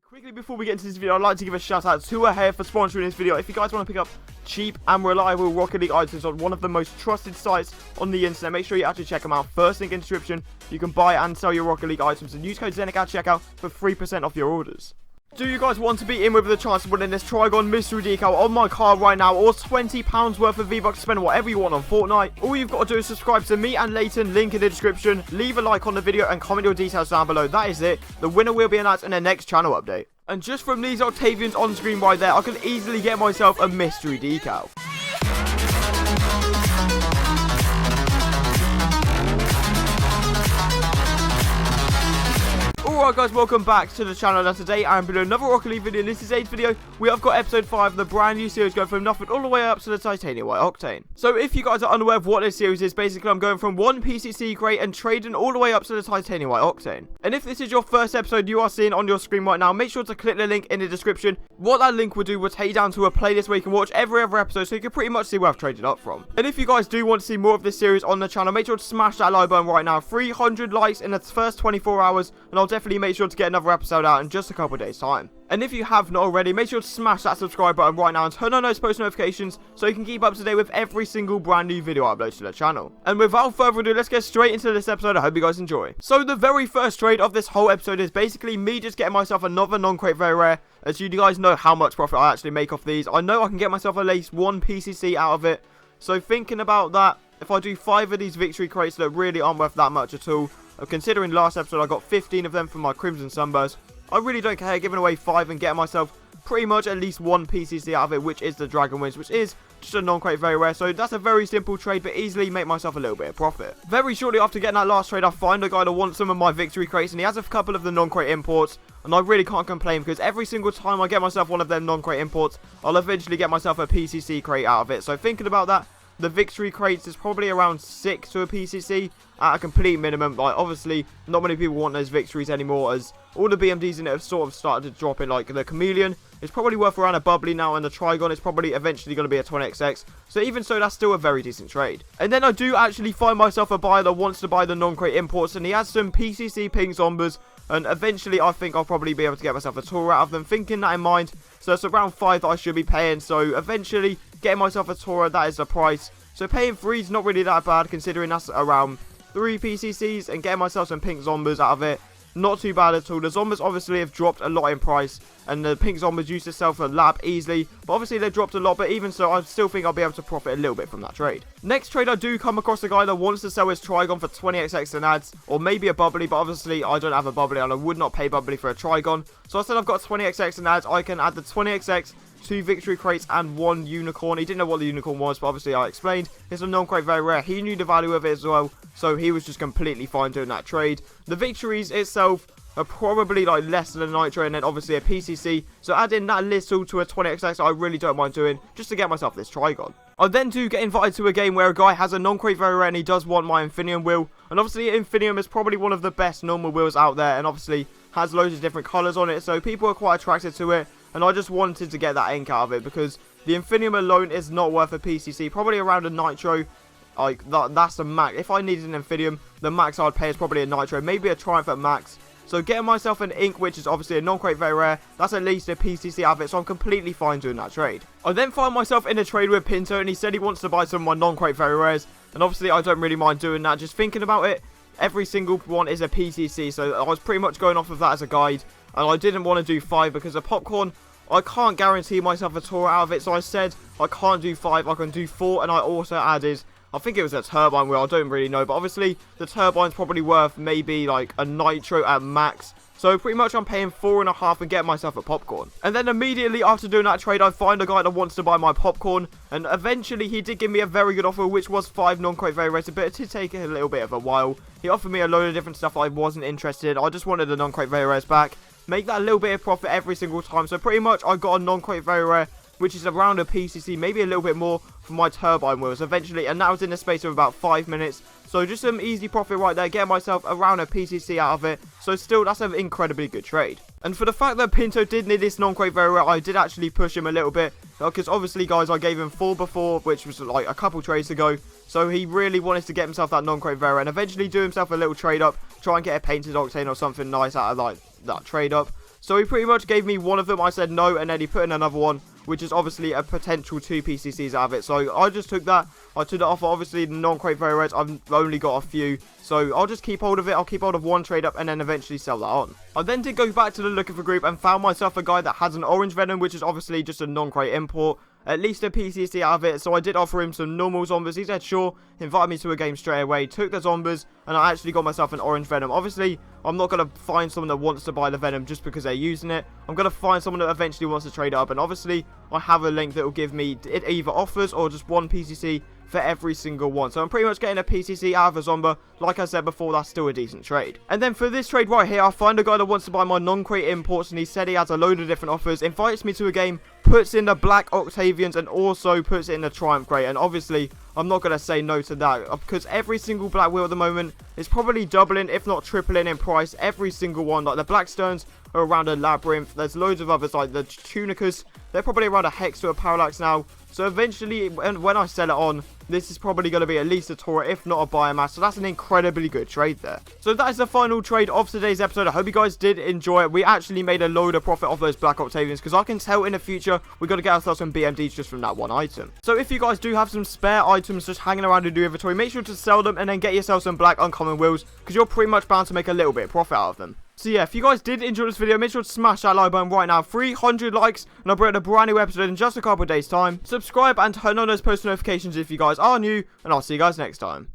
Quickly before we get into this video, I'd like to give a shout out to Ahead for sponsoring this video. If you guys want to pick up cheap and reliable Rocket League items on one of the most trusted sites on the internet, make sure you actually check them out. First link in the description. You can buy and sell your Rocket League items and use code Zenic at checkout for 3% off your orders. Do you guys want to be in with the chance of winning this Trigon mystery decal on my card right now, or £20 worth of V-Bucks to spend whatever you want on Fortnite? All you've got to do is subscribe to me and Laytxn, link in the description, leave a like on the video and comment your details down below. That is it. The winner will be announced in the next channel update. And just from these Octavians on screen right there, I can easily get myself a mystery decal. Alright guys, welcome back to the channel, and today I am doing another Rocket League video. In today's video, we have got episode 5 of the brand new series going from nothing all the way up to the titanium white Octane. So if you guys are unaware of what this series is, basically I'm going from one PCC crate and trading all the way up to the titanium white Octane. And if this is your first episode you are seeing on your screen right now, make sure to click the link in the description. What that link will do will take you down to a playlist where you can watch every other episode, so you can pretty much see where I've traded up from. And if you guys do want to see more of this series on the channel, make sure to smash that like button right now. 300 likes in the first 24 hours, and I'll definitely make sure to get another episode out in just a couple of days time. And if you have not already, make sure to smash that subscribe button right now and turn on those post notifications so you can keep up to date with every single brand new video I upload to the channel. And without further ado, let's get straight into this episode. I hope you guys enjoy. So the very first trade of this whole episode is basically me just getting myself another non-crate very rare. As you guys know how much profit I actually make off these, I know I can get myself at least one PCC out of it. So thinking about that, if I do 5 of these victory crates that really aren't worth that much at all, considering last episode I got 15 of them from my Crimson Sunburst, I really don't care giving away 5 and getting myself pretty much at least one PCC out of it, which is the Dragon Wings, which is just a non-crate very rare. So that's a very simple trade, but easily make myself a little bit of profit. Very shortly after getting that last trade, I find a guy that wants some of my victory crates, and he has a couple of the non-crate imports, and I really can't complain because every single time I get myself one of them non-crate imports, I'll eventually get myself a PCC crate out of it. So thinking about that, the victory crates is probably around 6 to a PCC at a complete minimum. Like, obviously, not many people want those victories anymore, as all the BMDs in it have sort of started to drop in. Like, the Chameleon is probably worth around a bubbly now, and the Trigon is probably eventually going to be a 20XX. So even so, that's still a very decent trade. And then I do actually find myself a buyer that wants to buy the non-crate imports, and he has some PCC pink Zombers, and eventually I think I'll probably be able to get myself a tour out of them, thinking that in mind. So it's around 5 that I should be paying, so eventually getting myself a Torah, that is the price. So paying 3 is not really that bad, considering that's around 3 PCCs, and getting myself some pink Zombers out of it, not too bad at all. The Zombers obviously have dropped a lot in price, and the pink Zombers used to sell for a lab easily, but obviously they dropped a lot. But even so, I still think I'll be able to profit a little bit from that trade. Next trade, I do come across a guy that wants to sell his Trigon for 20XX and ads, or maybe a bubbly, but obviously I don't have a bubbly and I would not pay bubbly for a Trigon. So I said I've got 20XX and ads. I can add the 20XX, 2 victory crates and 1 unicorn. He didn't know what the unicorn was, but obviously I explained. It's a non-crate very rare. He knew the value of it as well, so he was just completely fine doing that trade. The victories itself are probably like less than a nitro, and then obviously a PCC. So adding that little to a 20XX, I really don't mind doing, just to get myself this Trigon. I then do get invited to a game where a guy has a non-crate very rare and he does want my Infinium wheel. And obviously Infinium is probably one of the best normal wheels out there, and obviously has loads of different colours on it, so people are quite attracted to it. And I just wanted to get that ink out of it, because the Infinium alone is not worth a PCC. Probably around a nitro, like that's the max. If I needed an Infinium, the max I'd pay is probably a nitro, maybe a Triumph at max. So getting myself an ink, which is obviously a non-crate very rare, that's at least a PCC out of it, so I'm completely fine doing that trade. I then find myself in a trade with Pinto, and he said he wants to buy some of my non-crate very rares, and obviously I don't really mind doing that. Just thinking about it, every single one is a PCC, so I was pretty much going off of that as a guide, and I didn't want to do 5 because of popcorn. I can't guarantee myself a tour out of it, so I said I can't do 5, I can do 4, and I also added, I think it was a turbine wheel, I don't really know, but obviously the turbine's probably worth maybe like a nitro at max. So pretty much I'm paying 4.5 and getting myself a popcorn. And then immediately after doing that trade, I find a guy that wants to buy my popcorn, and eventually he did give me a very good offer, which was 5 non-crate very rares, but it did take a little bit of a while. He offered me a load of different stuff I wasn't interested in. I just wanted the non-crate very rares back, make that a little bit of profit every single time. So pretty much I got a non-crate very rare, which is around a PCC, maybe a little bit more for my turbine wheels eventually, and that was in the space of about 5 minutes. So just some easy profit right there, getting myself around a PCC out of it. So still, that's an incredibly good trade. And for the fact that Pinto did need this non-crate very rare, I did actually push him a little bit, because obviously guys, I gave him 4 before, which was like a couple trades ago. So he really wanted to get himself that non-crate very rare and eventually do himself a little trade up, try and get a painted Octane or something nice out of like that trade up. So he pretty much gave me one of them. I said no, and then he put in another one, which is obviously a potential 2 PCCs out of it. So I just took that. I took it off. Obviously, the non-crate very rares, I've only got a few. So I'll just keep hold of it. I'll keep hold of one trade up and then eventually sell that on. I then did go back to the looking for group and found myself a guy that has an orange venom, which is obviously just a non-crate import. At least a PCC out of it, so I did offer him some normal Zombas. He said sure, invited me to a game straight away, took the Zombas, and I actually got myself an orange venom. Obviously, I'm not going to find someone that wants to buy the venom just because they're using it. I'm going to find someone that eventually wants to trade up, and obviously, I have a link that will give me it either offers or just one PCC for every single one. So I'm pretty much getting a PCC out of a Zomba. Like I said before, that's still a decent trade. And then for this trade right here, I find a guy that wants to buy my non-crate imports, and he said he has a load of different offers, invites me to a game, puts in the black Octavians, and also puts it in the Triumph crate. And obviously, I'm not going to say no to that, because every single black wheel at the moment is probably doubling, if not tripling in price. Every single one, like the Blackstones are around a Labyrinth. There's loads of others like the Tunicas. They're probably around a Hex to a Parallax now. So eventually, when I sell it on, this is probably going to be at least a Tora, if not a biomass. So that's an incredibly good trade there. So that is the final trade of today's episode. I hope you guys did enjoy it. We actually made a load of profit off those black Octavians, because I can tell in the future we've got to get ourselves some BMDs just from that one item. So if you guys do have some spare items just hanging around in your inventory, make sure to sell them and then get yourself some black uncommon wheels, because you're pretty much bound to make a little bit of profit out of them. So yeah, if you guys did enjoy this video, make sure to smash that like button right now. 300 likes, and I'll bring a brand new episode in just a couple of days' time. Subscribe and turn on those post notifications if you guys are new, and I'll see you guys next time.